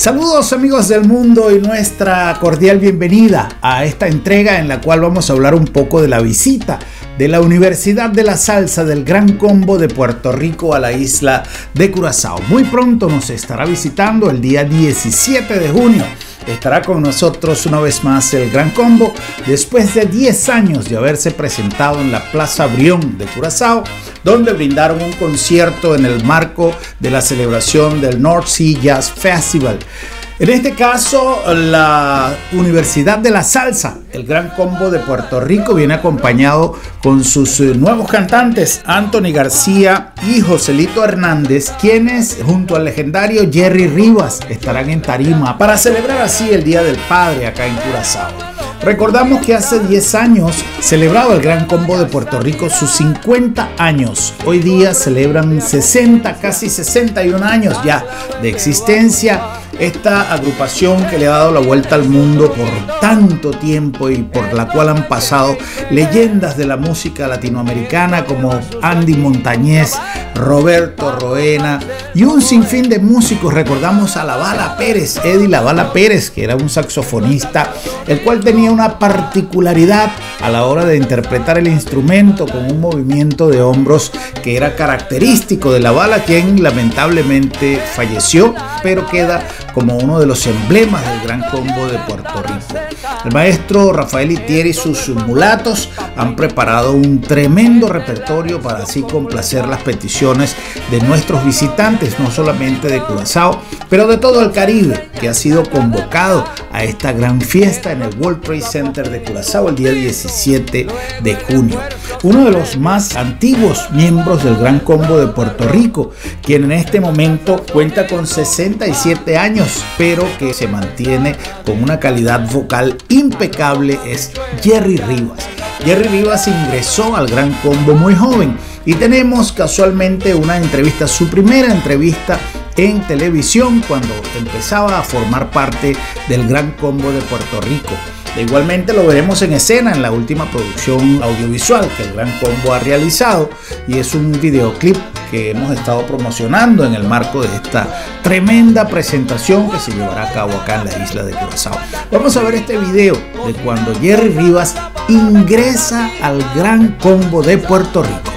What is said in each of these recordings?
Saludos amigos del mundo y nuestra cordial bienvenida a esta entrega en la cual vamos a hablar un poco de la visita de la Universidad de la Salsa del Gran Combo de Puerto Rico a la isla de Curazao. Muy pronto nos estará visitando el día 17 de junio. Estará con nosotros una vez más el Gran Combo después de 10 años de haberse presentado en la Plaza Brión de Curazao, donde brindaron un concierto en el marco de la celebración del North Sea Jazz Festival. En este caso, la Universidad de la Salsa, el Gran Combo de Puerto Rico, viene acompañado con sus nuevos cantantes, Anthony García y Joselito Hernández, quienes junto al legendario Jerry Rivas estarán en tarima para celebrar así el Día del Padre acá en Curazao. Recordamos que hace 10 años celebraba el Gran Combo de Puerto Rico sus 50 años. Hoy día celebran 60, casi 61 años ya de existencia. Esta agrupación que le ha dado la vuelta al mundo por tanto tiempo y por la cual han pasado leyendas de la música latinoamericana como Andy Montañez, Roberto Roena y un sinfín de músicos. Recordamos a La Bala Pérez, Eddie La Bala Pérez, que era un saxofonista, el cual tenía una particularidad a la hora de interpretar el instrumento con un movimiento de hombros que era característico de La Bala, quien lamentablemente falleció, pero queda como uno de los emblemas del Gran Combo de Puerto Rico. El maestro Rafael Itier y sus mulatos han preparado un tremendo repertorio para así complacer las peticiones de nuestros visitantes, no solamente de Curazao, pero de todo el Caribe, que ha sido convocado a esta gran fiesta en el World Trade Center de Curazao el día 17 de junio. Uno de los más antiguos miembros del Gran Combo de Puerto Rico, quien en este momento cuenta con 67 años, pero que se mantiene con una calidad vocal impecable, es Jerry Rivas. Jerry Rivas ingresó al Gran Combo muy joven y tenemos casualmente una entrevista, su primera entrevista en televisión cuando empezaba a formar parte del Gran Combo de Puerto Rico. Igualmente lo veremos en escena en la última producción audiovisual que el Gran Combo ha realizado, y es un videoclip que hemos estado promocionando en el marco de esta tremenda presentación que se llevará a cabo acá en la isla de Curazao. Vamos a ver este video de cuando Jerry Rivas ingresa al Gran Combo de Puerto Rico.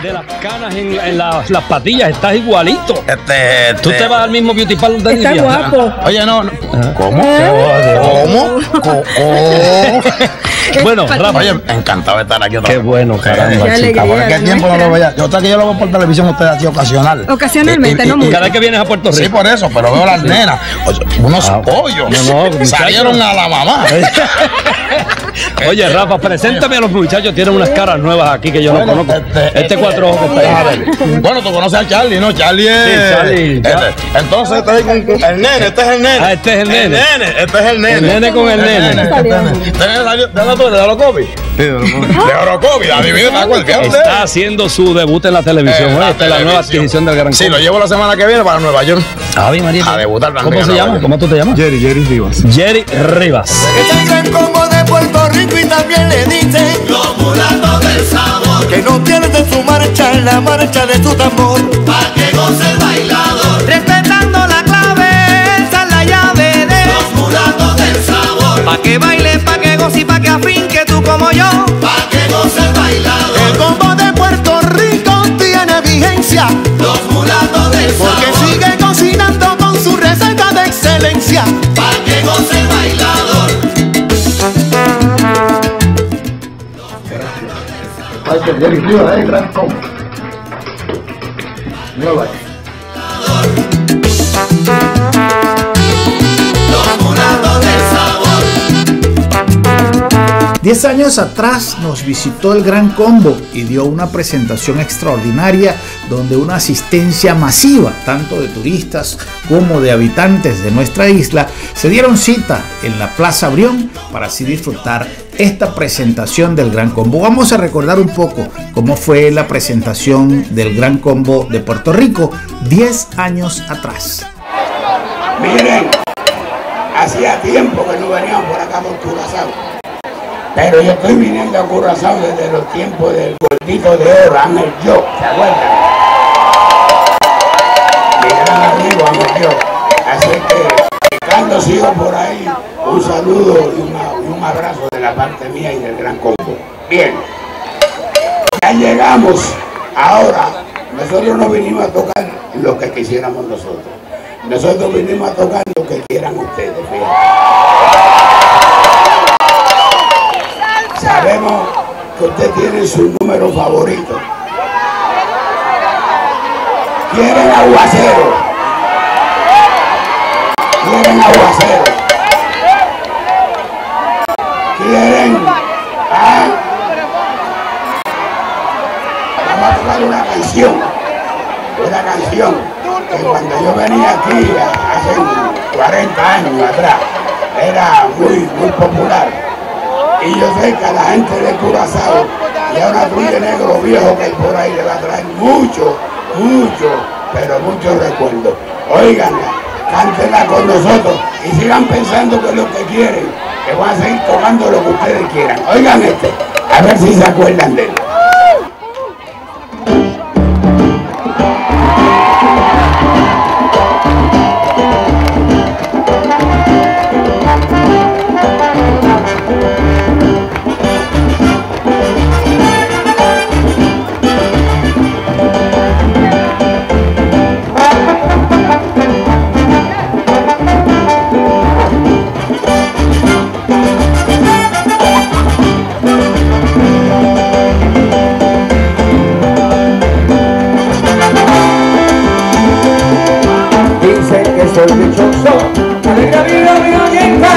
De las canas en las patillas, estás igualito. Tú te vas al mismo beauty parlor de Está guapo. Oye, no. ¿Cómo? ¿Cómo? Bueno, Rafa. Oye, encantado de estar aquí otra vez. Qué bueno, caramba. Qué alegría, Porque qué tiempo no lo veía. Yo sé que yo lo veo por televisión, usted así ocasional. Ocasionalmente, no mucho. Cada vez que vienes a Puerto Rico. Sí, por eso, pero veo las nenas. Oye, unos pollos. No, salieron a la mamá. Oye, Rafa, preséntame a los muchachos. Tienen unas caras nuevas aquí que yo no conozco. Este cuatro ojos que está ahí. Bueno, tú conoces a Charlie, ¿no? Charlie es. Sí, Charlie. Entonces, este es el nene, este es el nene. Ah, este es el nene. Este es el nene. El nene con el nene. ¿De Orocovi? De Orocovi, adivina, ¿te acuerdas? Está haciendo su debut en la televisión. Esta es la nueva adquisición del Gran Combo. Sí, lo llevo la semana que viene para Nueva York. Ave María. A debutar. ¿Cómo se llama? ¿Cómo tú te llamas? Jerry Rivas. Jerry Rivas. Es el Gran Combo de Puerto Rico y también le dicen los mulatos del sabor, que no pierden su marcha en la marcha de su tambor, pa' que goce el bailador, respetando la clave, esa es la llave de los mulatos del sabor, pa' que baile, pa' que goce y pa' que afinque tú como yo, pa' que goce el bailador. El Combo de Puerto Rico tiene vigencia, los mulatos del sabor, porque sigue cocinando con su receta de excelencia, pa' que goce el bailador. Jerry Rivas, Gran Combo. Nueva. Los mulatos del sabor. 10 años atrás nos visitó el Gran Combo y dio una presentación extraordinaria donde una asistencia masiva, tanto de turistas como de habitantes de nuestra isla, se dieron cita en la Plaza Brión para así disfrutar esta presentación del Gran Combo. Vamos a recordar un poco cómo fue la presentación del Gran Combo de Puerto Rico 10 años atrás. Miren, hacía tiempo que no veníamos por acá por Curazao, pero yo estoy viniendo a Curazao desde los tiempos del gordito de oro, Ángel Yo, ¿se acuerdan? Mi gran amigo Ángel Yo. que Carlos siga por ahí, un saludo y un abrazo de la parte mía y del Gran Combo. Bien, ya llegamos. Ahora, nosotros no vinimos a tocar lo que quisiéramos nosotros. Nosotros vinimos a tocar lo que quieran ustedes. Fíjate. Sabemos que usted tiene su número favorito. Quieren aguacero. Quieren aguacero. Quieren. Vamos a tocar una canción. Una canción que cuando yo venía aquí hace 40 años atrás era muy popular. Y yo sé que a la gente de Curazao y a una trulla negro viejo que hay por ahí le va a traer mucho recuerdos. Óiganla, cántenla con nosotros y sigan pensando que es lo que quieren, que van a seguir tomando lo que ustedes quieran. Oigan a ver si se acuerdan de él. Soy dichoso, alegre vida mi oyenta,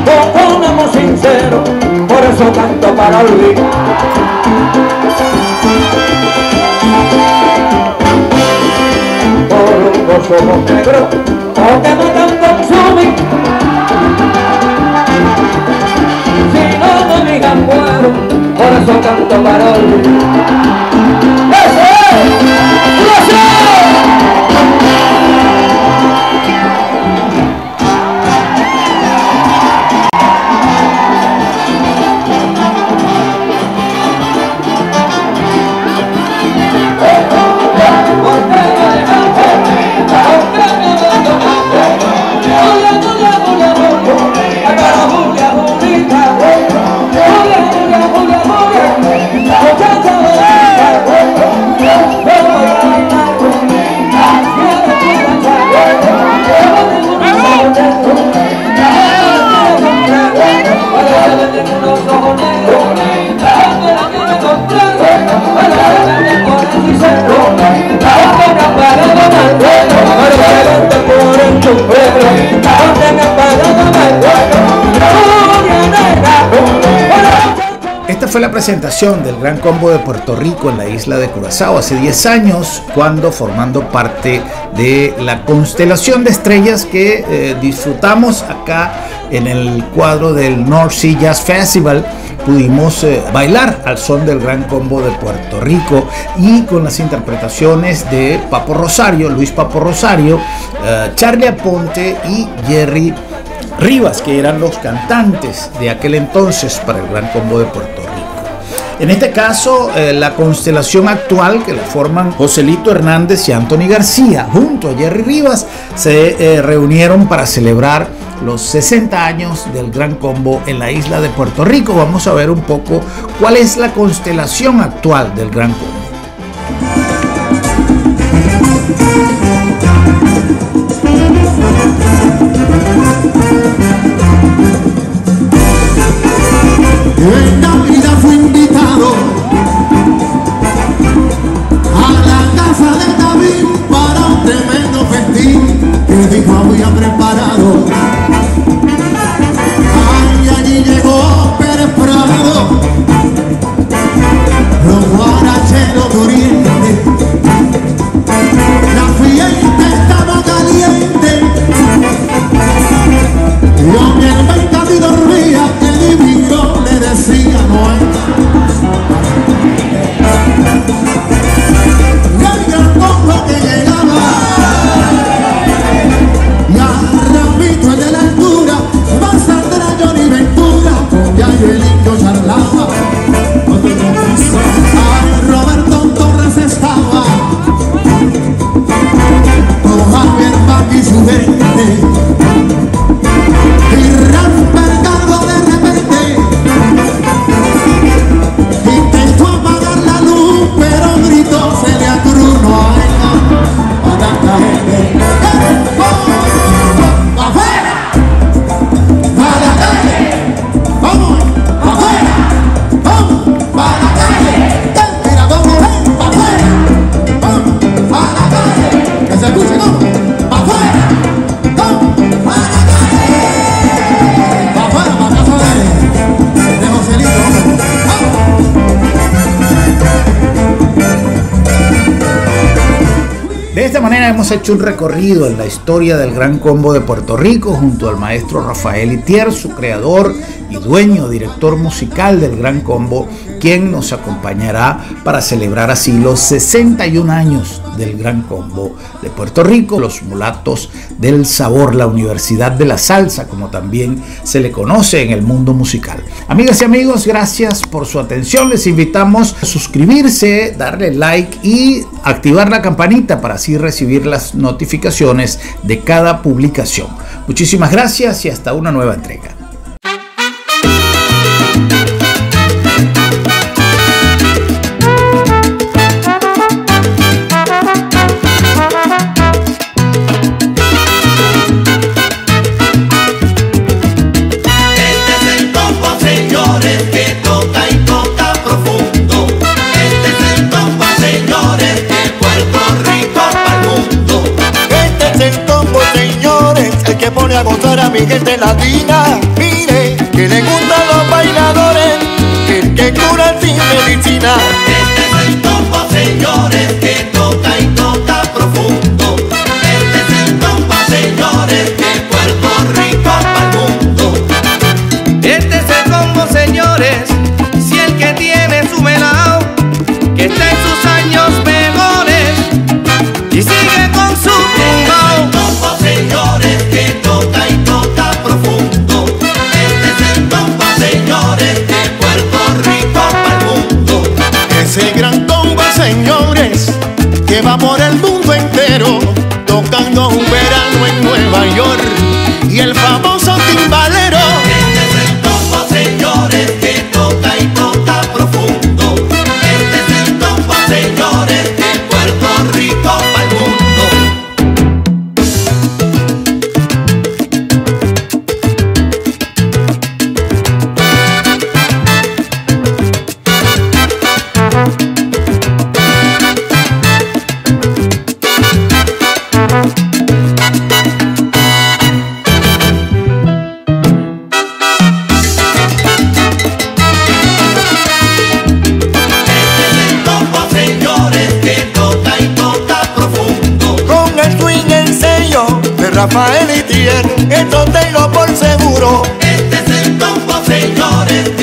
con un amor sincero, por eso canto para olvidar. Por los ojos negros, porque matan consumir, si no me digan muero, por eso canto para olvidar. ¡Eso es! Esta fue la presentación del Gran Combo de Puerto Rico en la isla de Curazao hace 10 años, cuando formando parte de la constelación de estrellas que disfrutamos acá en el cuadro del North Sea Jazz Festival, pudimos bailar al son del Gran Combo de Puerto Rico y con las interpretaciones de Papo Rosario, Luis Papo Rosario, Charlie Aponte y Jerry Rivas, que eran los cantantes de aquel entonces para el Gran Combo de Puerto Rico. En este caso, la constelación actual, que la forman Joselito Hernández y Anthony García, junto a Jerry Rivas, se reunieron para celebrar los 60 años del Gran Combo en la isla de Puerto Rico. Vamos a ver un poco cuál es la constelación actual del Gran Combo. En Navidad fui invitado a la casa de David para un tremendo festín que dijo había preparado. Ay, allí llegó Pérez Prado, los guaracheros de Oriente. La fiesta estaba caliente y a mi hermana y dormía, el divino le decía manera hemos hecho un recorrido en la historia del Gran Combo de Puerto Rico junto al maestro Rafael Itier, su creador y dueño, director musical del Gran Combo, quien nos acompañará para celebrar así los 61 años del Gran Combo de Puerto Rico, los mulatos del sabor, la Universidad de la Salsa, como también se le conoce en el mundo musical. Amigas y amigos, gracias por su atención. Les invitamos a suscribirse, darle like y activar la campanita para así recibir las notificaciones de cada publicación. Muchísimas gracias y hasta una nueva entrega. A gozar a mi gente latina, mire que le gustan los bailadores, el que cura sin medicina. Este es el combo, señores, que toca y toca profundo. Este es el combo, señores, de Puerto Rico para el mundo. Este es el combo, señores, si el que tiene su melao, que está en sus años mejores y sigue con su tumbao. Este es el combo, señores, que toca y toca profundo. Este es el combo, señores, de Puerto Rico para el mundo. Es el gran combo, señores, que va por el mundo entero, tocando un verano en Nueva York y el famoso timbalero. Este es el combo, señores, que toca y toca profundo. Este es el combo, señores, de Puerto Rico para el mundo. Rafael Itier, esto tengo por seguro. Este es el combo, señores.